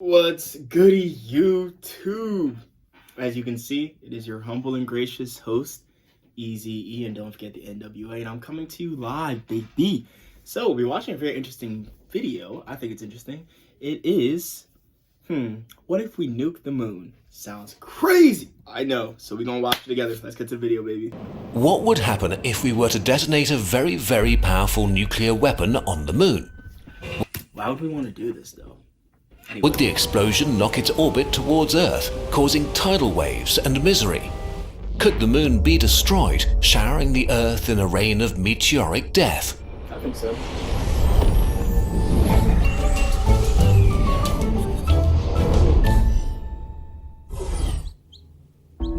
What's goody YouTube? As you can see, it is your humble and gracious host, Easy E, and don't forget the NWA, and I'm coming to you live, baby. So, we're watching a very interesting video. I think it's interesting. It is, what if we nuke the moon? Sounds crazy, I know. So we're gonna watch it together. Let's get to the video, baby. What would happen if we were to detonate a very, very powerful nuclear weapon on the moon? Why would we want to do this, though? Anyway. Would the explosion knock its orbit towards Earth, causing tidal waves and misery? Could the moon be destroyed, showering the Earth in a rain of meteoric death? I think so.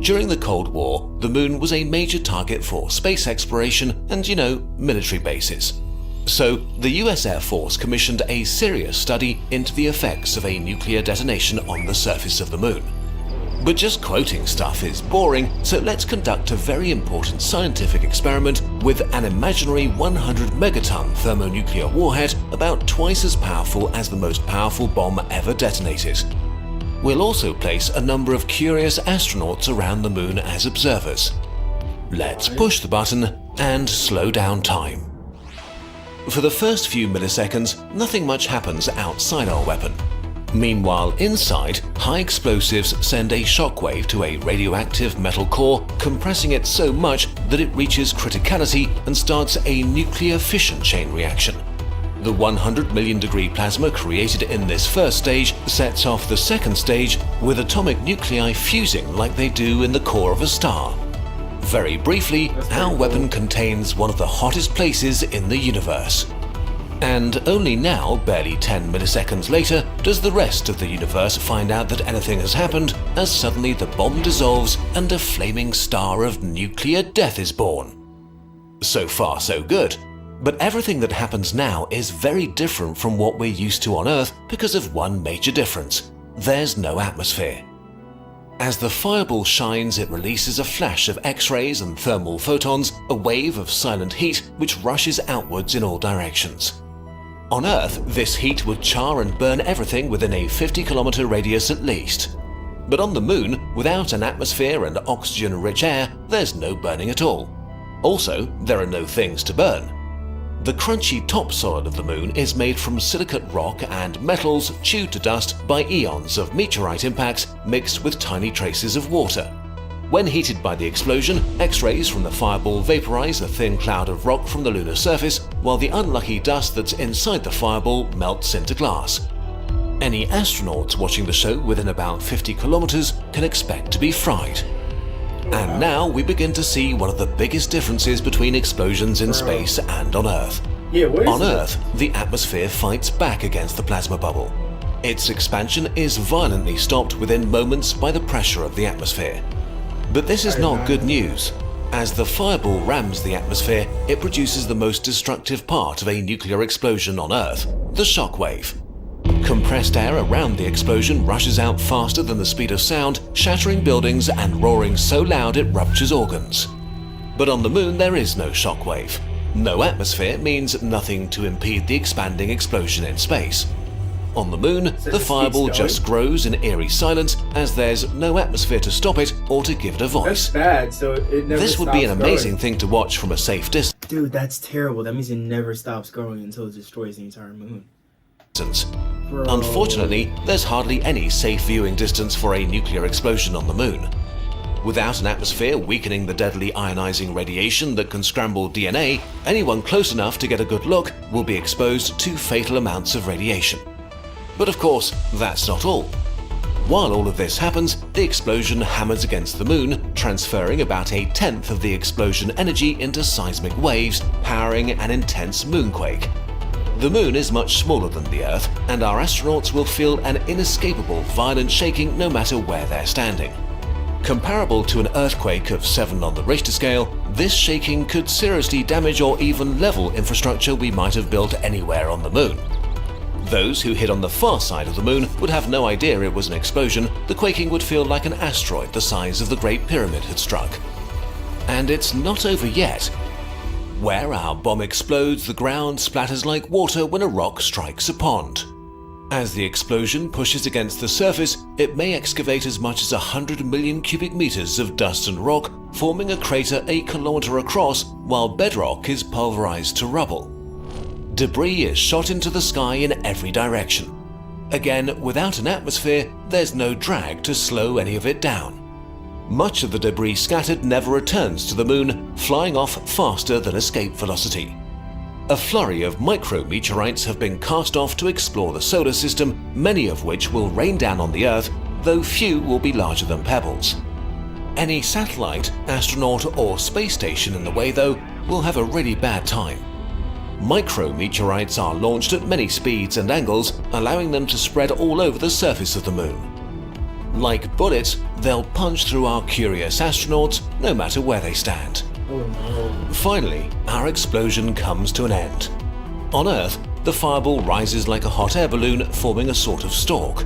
During the Cold War, the moon was a major target for space exploration and, military bases. So, the US Air Force commissioned a serious study into the effects of a nuclear detonation on the surface of the moon. But just quoting stuff is boring, so let's conduct a very important scientific experiment with an imaginary 100 megaton thermonuclear warhead about twice as powerful as the most powerful bomb ever detonated. We'll also place a number of curious astronauts around the moon as observers. Let's push the button and slow down time. For the first few milliseconds, nothing much happens outside our weapon. Meanwhile, inside, high explosives send a shockwave to a radioactive metal core, compressing it so much that it reaches criticality and starts a nuclear fission chain reaction. The 100 million degree plasma created in this first stage sets off the second stage with atomic nuclei fusing like they do in the core of a star. Very briefly, our weapon contains one of the hottest places in the universe. And only now, barely 10 milliseconds later, does the rest of the universe find out that anything has happened, as suddenly the bomb dissolves and a flaming star of nuclear death is born. So far, so good. But everything that happens now is very different from what we're used to on Earth because of one major difference. There's no atmosphere. As the fireball shines, it releases a flash of X-rays and thermal photons, a wave of silent heat which rushes outwards in all directions. On Earth, this heat would char and burn everything within a 50-kilometer radius at least. But on the moon, without an atmosphere and oxygen-rich air, there's no burning at all. Also, there are no things to burn. The crunchy topsoil of the moon is made from silicate rock and metals chewed to dust by eons of meteorite impacts mixed with tiny traces of water. When heated by the explosion, X-rays from the fireball vaporize a thin cloud of rock from the lunar surface, while the unlucky dust that's inside the fireball melts into glass. Any astronauts watching the show within about 50 kilometers can expect to be fried. And now we begin to see one of the biggest differences between explosions in space and on Earth. On Earth, the atmosphere fights back against the plasma bubble. Its expansion is violently stopped within moments by the pressure of the atmosphere. But this is not good news. As the fireball rams the atmosphere, it produces the most destructive part of a nuclear explosion on Earth, the shockwave. Compressed air around the explosion rushes out faster than the speed of sound, shattering buildings and roaring so loud it ruptures organs. But on the moon there is no shockwave. No atmosphere means nothing to impede the expanding explosion in space. On the moon, the fireball just grows in eerie silence as there's no atmosphere to stop it or to give it a voice. That's bad, so it never This would be an stops amazing growing. thing to watch from a safe distance. Dude, that's terrible. That means it never stops growing until it destroys the entire moon. Bro. Unfortunately, there's hardly any safe viewing distance for a nuclear explosion on the moon. Without an atmosphere weakening the deadly ionizing radiation that can scramble DNA, anyone close enough to get a good look will be exposed to fatal amounts of radiation. But of course, that's not all. While all of this happens, the explosion hammers against the moon, transferring about a tenth of the explosion energy into seismic waves, powering an intense moonquake. The moon is much smaller than the Earth, and our astronauts will feel an inescapable violent shaking no matter where they're standing. Comparable to an earthquake of 7 on the Richter scale, this shaking could seriously damage or even level infrastructure we might have built anywhere on the moon. Those who hid on the far side of the moon would have no idea it was an explosion. The quaking would feel like an asteroid the size of the Great Pyramid had struck. And it's not over yet. Where our bomb explodes, the ground splatters like water when a rock strikes a pond. As the explosion pushes against the surface, it may excavate as much as 100 million cubic meters of dust and rock, forming a crater 1 kilometer across, while bedrock is pulverized to rubble. Debris is shot into the sky in every direction. Again, without an atmosphere, there's no drag to slow any of it down. Much of the debris scattered never returns to the moon, flying off faster than escape velocity. A flurry of micrometeorites have been cast off to explore the solar system, many of which will rain down on the Earth, though few will be larger than pebbles. Any satellite, astronaut or space station in the way, though, will have a really bad time. Micrometeorites are launched at many speeds and angles, allowing them to spread all over the surface of the moon. Like bullets, they'll punch through our curious astronauts no matter where they stand. Oh no. Finally, our explosion comes to an end. On Earth, the fireball rises like a hot air balloon, forming a sort of stalk.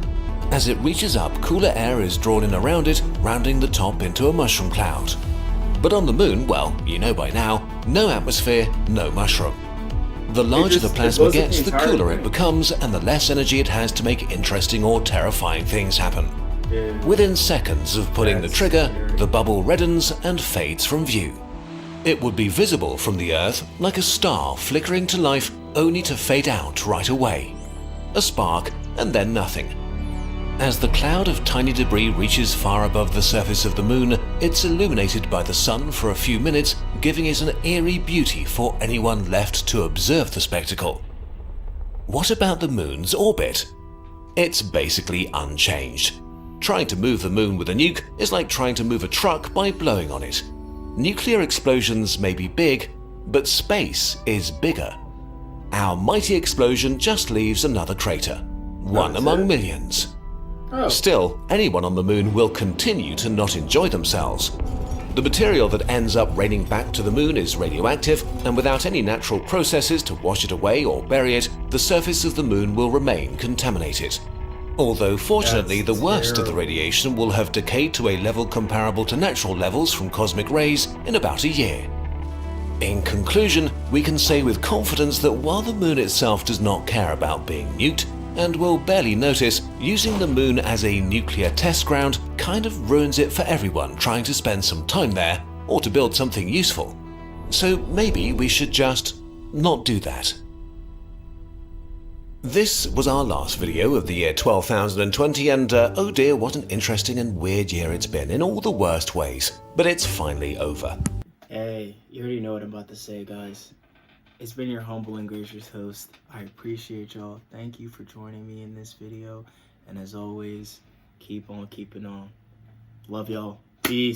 As it reaches up, cooler air is drawn in around it, rounding the top into a mushroom cloud. But on the moon, well, you know by now, no atmosphere, no mushroom. The larger the plasma gets, the cooler it becomes, and the less energy it has to make interesting or terrifying things happen. Within seconds of pulling the trigger, the bubble reddens and fades from view. It would be visible from the Earth like a star flickering to life, only to fade out right away. A spark and then nothing. As the cloud of tiny debris reaches far above the surface of the moon, it's illuminated by the sun for a few minutes, giving it an eerie beauty for anyone left to observe the spectacle. What about the moon's orbit? It's basically unchanged. Trying to move the moon with a nuke is like trying to move a truck by blowing on it. Nuclear explosions may be big, but space is bigger. Our mighty explosion just leaves another crater, one among millions. Still, anyone on the moon will continue to not enjoy themselves. The material that ends up raining back to the moon is radioactive, and without any natural processes to wash it away or bury it, the surface of the moon will remain contaminated. Although fortunately the worst of the radiation will have decayed to a level comparable to natural levels from cosmic rays in about a year. In conclusion, we can say with confidence that while the moon itself does not care about being nuked, and will barely notice, using the moon as a nuclear test ground kind of ruins it for everyone trying to spend some time there or to build something useful. So maybe we should just not do that. This was our last video of the year 12,020, and oh dear, what an interesting and weird year it's been in all the worst ways. But it's finally over. Hey, you already know what I'm about to say, guys. It's been your humble and gracious host. I appreciate y'all. Thank you for joining me in this video. And as always, keep on keeping on. Love y'all. Peace.